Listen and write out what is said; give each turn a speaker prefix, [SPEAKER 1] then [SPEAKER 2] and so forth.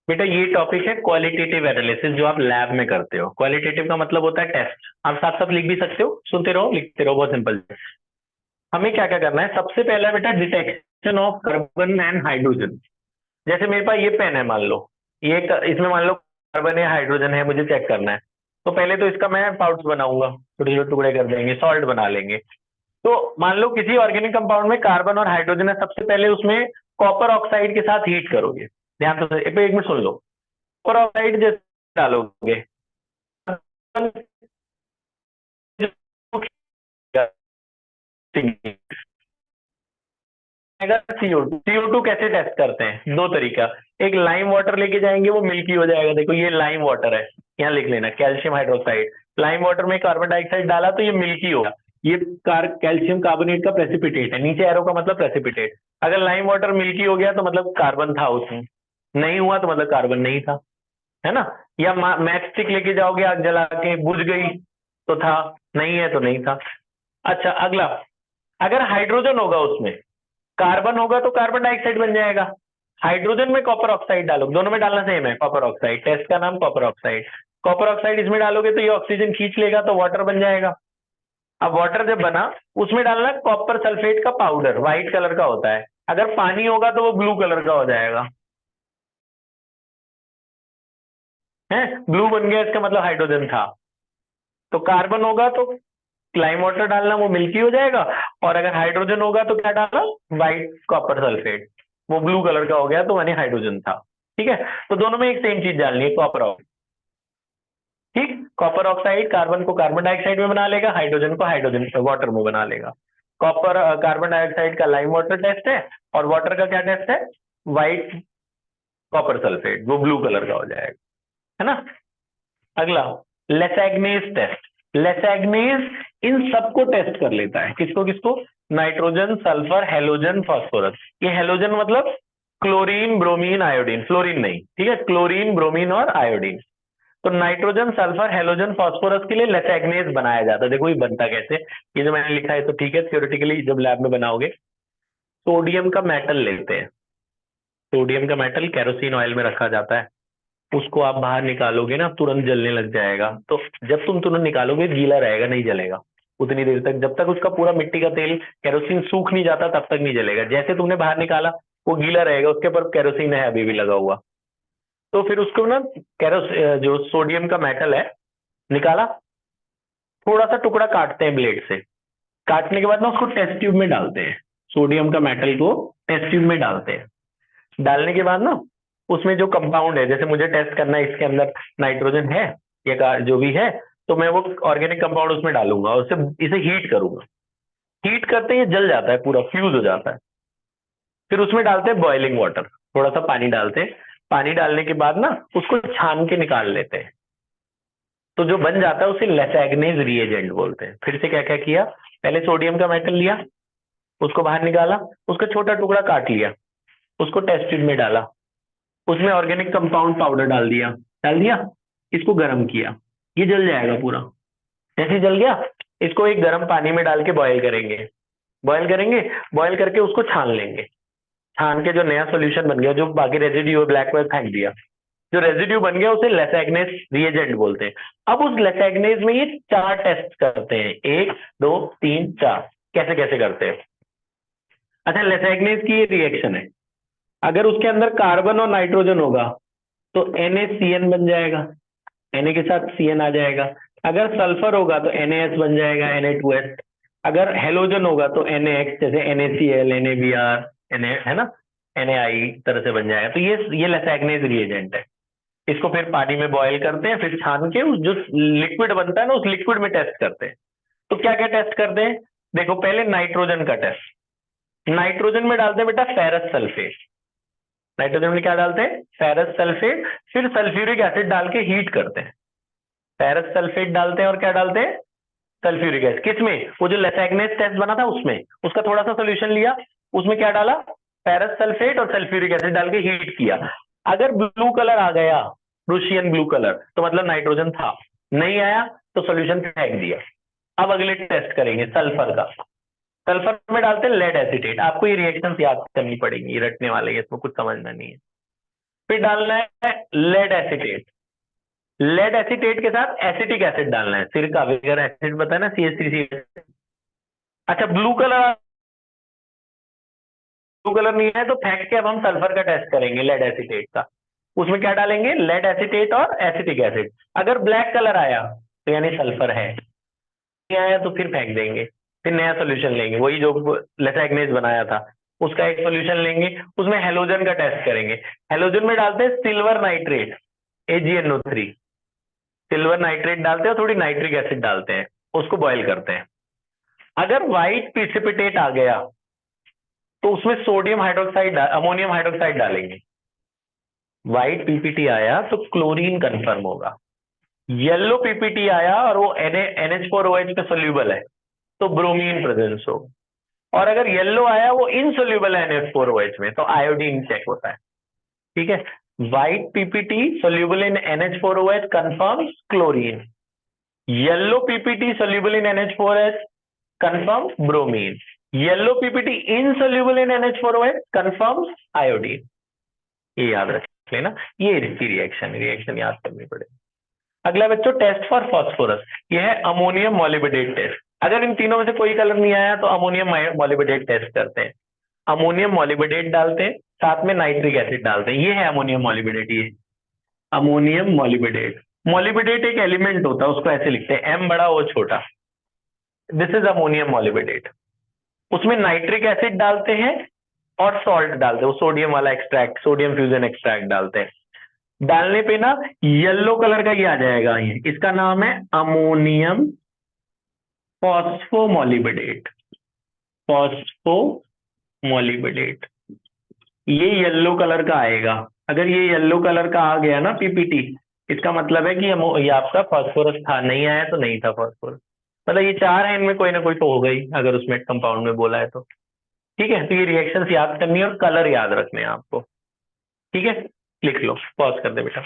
[SPEAKER 1] बेटा ये टॉपिक है क्वालिटेटिव एनालिसिस जो आप लैब में करते हो। क्वालिटेटिव का मतलब होता है टेस्ट। आप साथ साथ लिख भी सकते हो, सुनते रहो लिखते रहो, बहुत सिंपल है। हमें क्या क्या करना है, सबसे पहला बेटा detection of carbon and hydrogen. जैसे मेरे पास ये पेन है मान लो, इसमें मान लो कार्बन या हाइड्रोजन है, मुझे चेक करना है। तो पहले तो इसका मैं पाउडर बनाऊंगा, छोटे छोटे टुकड़े कर देंगे, सॉल्ट बना लेंगे। तो मान लो किसी ऑर्गेनिक कंपाउंड में कार्बन और हाइड्रोजन है, सबसे पहले उसमें कॉपर ऑक्साइड के साथ हीट करोगे। ध्यान से एक मिनट सुन लो। कॉपर ऑक्साइड जैसे डालोगे, CO2 कैसे टेस्ट करते हैं, दो तरीका। एक लाइम वाटर लेके जाएंगे, वो मिल्की हो जाएगा। देखो ये लाइम वाटर है, यहाँ लिख लेना कैल्शियम हाइड्रोक्साइड। लाइम वाटर में कार्बन डाइऑक्साइड डाला तो ये मिल्की होगा। ये कैल्शियम कार्बोनेट का प्रेसिपिटेट है, नीचे एरो का मतलब प्रेसिपिटेट। अगर लाइम वाटर मिल्की हो गया तो मतलब कार्बन था उसमें, नहीं हुआ तो मतलब कार्बन नहीं था, है ना। या मैच स्टिक लेके जाओगे, आग जला के बुझ गई तो था, नहीं है तो नहीं था। अच्छा अगला, अगर हाइड्रोजन होगा उसमें, कार्बन होगा तो कार्बन डाइऑक्साइड बन जाएगा। हाइड्रोजन में कॉपर ऑक्साइड डालो, दोनों में डालना सेम है, कॉपर ऑक्साइड। टेस्ट का नाम कॉपर ऑक्साइड। कॉपर ऑक्साइड इसमें डालोगे तो ये ऑक्सीजन खींच लेगा तो वाटर बन जाएगा। अब वाटर जब बना, उसमें डालना कॉपर सल्फेट का पाउडर, व्हाइट कलर का होता है। अगर पानी होगा तो वो ब्लू कलर का हो जाएगा, है। ब्लू बन गया इसका मतलब हाइड्रोजन था। तो कार्बन होगा तो लाइम वाटर डालना, वो मिल्की हो जाएगा। और अगर हाइड्रोजन होगा तो क्या डालना, व्हाइट कॉपर सल्फेट, वो ब्लू कलर का हो गया तो यानी हाइड्रोजन था। ठीक है। तो दोनों में एक सेम चीज डालनी है, कॉपर ऑक्साइड। ठीक, कॉपर ऑक्साइड कार्बन को कार्बन डाइऑक्साइड में बना लेगा, हाइड्रोजन को हाइड्रोजन वाटर में बना लेगा। कॉपर कार्बन डाइऑक्साइड का लाइम वाटर टेस्ट है, और वाटर का क्या टेस्ट है, व्हाइट कॉपर सल्फेट, वो ब्लू कलर का हो जाएगा, है ना। अगला, लेसैग्नेस टेस्ट। लेसैग्नेस इन सबको टेस्ट कर लेता है, किसको किसको, नाइट्रोजन सल्फर हेलोजन फास्फोरस। ये हेलोजन मतलब क्लोरीन ब्रोमीन आयोडीन, फ्लोरीन नहीं, ठीक है, क्लोरीन ब्रोमीन और आयोडीन। तो नाइट्रोजन सल्फर हेलोजन फास्फोरस के लिए लेसैग्नेस बनाया जाता है। देखो ये बनता कैसे, ये जो मैंने लिखा है तो ठीक है, थियोरेटिकली जब लैब में बनाओगे, सोडियम का मेटल लेते हैं। सोडियम का मेटल केरोसिन ऑयल में रखा जाता है, उसको आप बाहर निकालोगे ना, तुरंत जलने लग जाएगा। तो जब तुम तुरंत निकालोगे गीला रहेगा, नहीं जलेगा उतनी देर तक, जब तक उसका पूरा मिट्टी का तेल केरोसिन सूख नहीं जाता तब तक नहीं जलेगा। जैसे तुमने बाहर निकाला वो गीला रहेगा, उसके ऊपर केरोसिन है अभी भी लगा हुआ। तो फिर उसको ना, जो सोडियम का मेटल है निकाला, थोड़ा सा टुकड़ा काटते हैं ब्लेड से। काटने के बाद ना उसको टेस्ट ट्यूब में डालते हैं, सोडियम का मेटल को टेस्ट ट्यूब में डालते हैं। डालने के बाद ना उसमें जो कंपाउंड है, जैसे मुझे टेस्ट करना है इसके अंदर नाइट्रोजन है या जो भी है, तो मैं वो ऑर्गेनिक कंपाउंड उसमें डालूंगा और उसे इसे हीट करूंगा। हीट करते ही जल जाता है, पूरा फ्यूज हो जाता है। फिर उसमें डालते हैं बॉइलिंग वाटर, थोड़ा सा पानी डालते हैं। पानी डालने के बाद ना उसको छान के निकाल लेते हैं। तो जो बन जाता है उसे लेसैग्नेज रिएजेंट बोलते हैं। फिर से क्या क्या किया, पहले सोडियम का मेटल लिया, उसको बाहर निकाला, उसका छोटा टुकड़ा काट लिया, उसको टेस्ट ट्यूब में डाला, उसमें ऑर्गेनिक कंपाउंड पाउडर डाल दिया, इसको गर्म किया, ये जल जाएगा पूरा। जैसे ही जल गया, इसको एक गर्म पानी में डाल के बॉयल करेंगे। बॉयल करेंगे, बॉयल करके उसको छान लेंगे। छान के जो नया सोल्यूशन बन गया, जो बाकी रेजिड्यू है ब्लैक में फेंक दिया, जो रेजिड्यू बन गया उसे लेसैग्नेस रिएजेंट बोलते हैं। अब उस लेसैग्नेस में ये चार टेस्ट करते हैं, एक दो तीन चार। कैसे कैसे करते हैं, अच्छा लेसैग्नेस की ये रिएक्शन है। अगर उसके अंदर कार्बन और नाइट्रोजन होगा तो NaCN बन जाएगा, Na के साथ CN आ जाएगा। अगर सल्फर होगा तो NaS बन जाएगा, Na2S। अगर हेलोजन होगा तो NaX, जैसे NaCl NaBr है ना, NaI तरह से बन जाएगा। तो ये लेसैग्नेज रिएजेंट है। इसको फिर पानी में बॉयल करते हैं, फिर छान के उस जो लिक्विड बनता है ना, उस लिक्विड में टेस्ट करते हैं। तो क्या क्या टेस्ट करते हैं, देखो पहले नाइट्रोजन का टेस्ट। नाइट्रोजन में डालते हैं बेटा फेरस सल्फेट। नाइट्रोजन में क्या डालते हैं, फेरस सल्फेट। फिर सल्फ्यूरिक एसिड डाल के हीट करते हैं। फेरस सल्फेट डालते हैं और क्या डालते हैं, सल्फ्यूरिक एसिड। किसमें, वो जो लेसैग्नेस टेस्ट बना था उसमें, उसका थोड़ा सा सोल्यूशन लिया, उसमें क्या डाला, फेरस सल्फेट और सल्फ्यूरिक एसिड डाल के हीट किया। अगर ब्लू कलर आ गया, प्रूशियन ब्लू कलर, तो मतलब नाइट्रोजन था। नहीं आया तो सोल्यूशन फेंक दिया। अब अगले टेस्ट करेंगे सल्फर का। सल्फर में डालते हैं लेड एसिटेट। आपको ये रिएक्शंस याद करनी पड़ेंगी, रटने वाले हैं, इसमें कुछ समझना नहीं है। फिर डालना है लेड एसीटेट। लेड एसीटेट के साथ एसिटिक एसिड डालना है, सिरका विनेगर एसिड बताया ना, CH3C। अच्छा ब्लू कलर नहीं है तो फेंक के अब हम सल्फर का टेस्ट करेंगे, लेड एसीटेट का। उसमें क्या डालेंगे, लेड एसीटेट और एसिटिक एसिड। अगर ब्लैक कलर आया तो यानी सल्फर है, नहीं आया तो फिर फेंक देंगे, फिर नया सोल्यूशन लेंगे, वही जो लेथैग्नेज बनाया था उसका एक सोल्यूशन लेंगे, उसमें हेलोजन का टेस्ट करेंगे। हेलोजन में डालते हैं silver nitrate, AgNO3। Silver nitrate डालते हैं और थोड़ी नाइट्रिक एसिड डालते हैं, उसको बॉयल करते हैं। अगर व्हाइट प्रिसिपिटेट आ गया तो उसमें सोडियम हाइड्रोक्साइड अमोनियम हाइड्रोक्साइड डालेंगे। व्हाइट पीपीटी आया तो क्लोरीन कंफर्म होगा। येलो पीपीटी आया और वो NH4OH में सोल्यूबल है तो ब्रोमीन प्रेजेंस होगा। और अगर येलो आया वो इनसोल्यूबल है NH4OH में तो आयोडीन चेक होता है। ठीक है, white PPT soluble in NH4OH confirm chlorine, yellow PPT soluble in NH4OH confirm bromine, yellow PPT insoluble in NH4OH confirm iodine. ये याद रख लेना, ये इसकी रिएक्शन याद करनी पड़ेगी। अगला बच्चों, टेस्ट फॉर फास्फोरस, ये है अमोनियम मॉलिबेडेट टेस्ट। अगर इन तीनों में से कोई कलर नहीं आया तो अमोनियम मॉलिबेडेट टेस्ट करते हैं। अमोनियम मॉलिबेडेट डालते हैं, साथ में नाइट्रिक एसिड डालते हैं, ये है अमोनियम मॉलिबेडेट। ये अमोनियम मॉलिबेडेट, मॉलिबेडेट एक एलिमेंट होता है, उसको ऐसे लिखते हैं M बड़ा O छोटा। This is ammonium molybdate. उसमें नाइट्रिक एसिड डालते हैं और सॉल्ट डालते हैं, वो सोडियम वाला एक्सट्रैक्ट, सोडियम फ्यूजन एक्सट्रैक्ट डालते हैं। डालने पे ना येलो कलर का ये आ जाएगा, ये इसका नाम है अमोनियम फॉस्फोमोलिबेडेट। फॉस्फोमोलिबेडेट, ये येलो कलर का आएगा। अगर ये येलो कलर का आ गया ना पीपीटी, इसका मतलब है कि ये आपका फास्फोरस था, नहीं आया तो नहीं था फास्फोरस। मतलब ये चार है, इनमें कोई ना कोई तो होगा ही अगर उसमें कंपाउंड में बोला है तो। ठीक है, तो ये रिएक्शंस याद करनी है और कलर याद रखने हैं आपको। ठीक है, लिख लो, पॉज कर दे बेटा।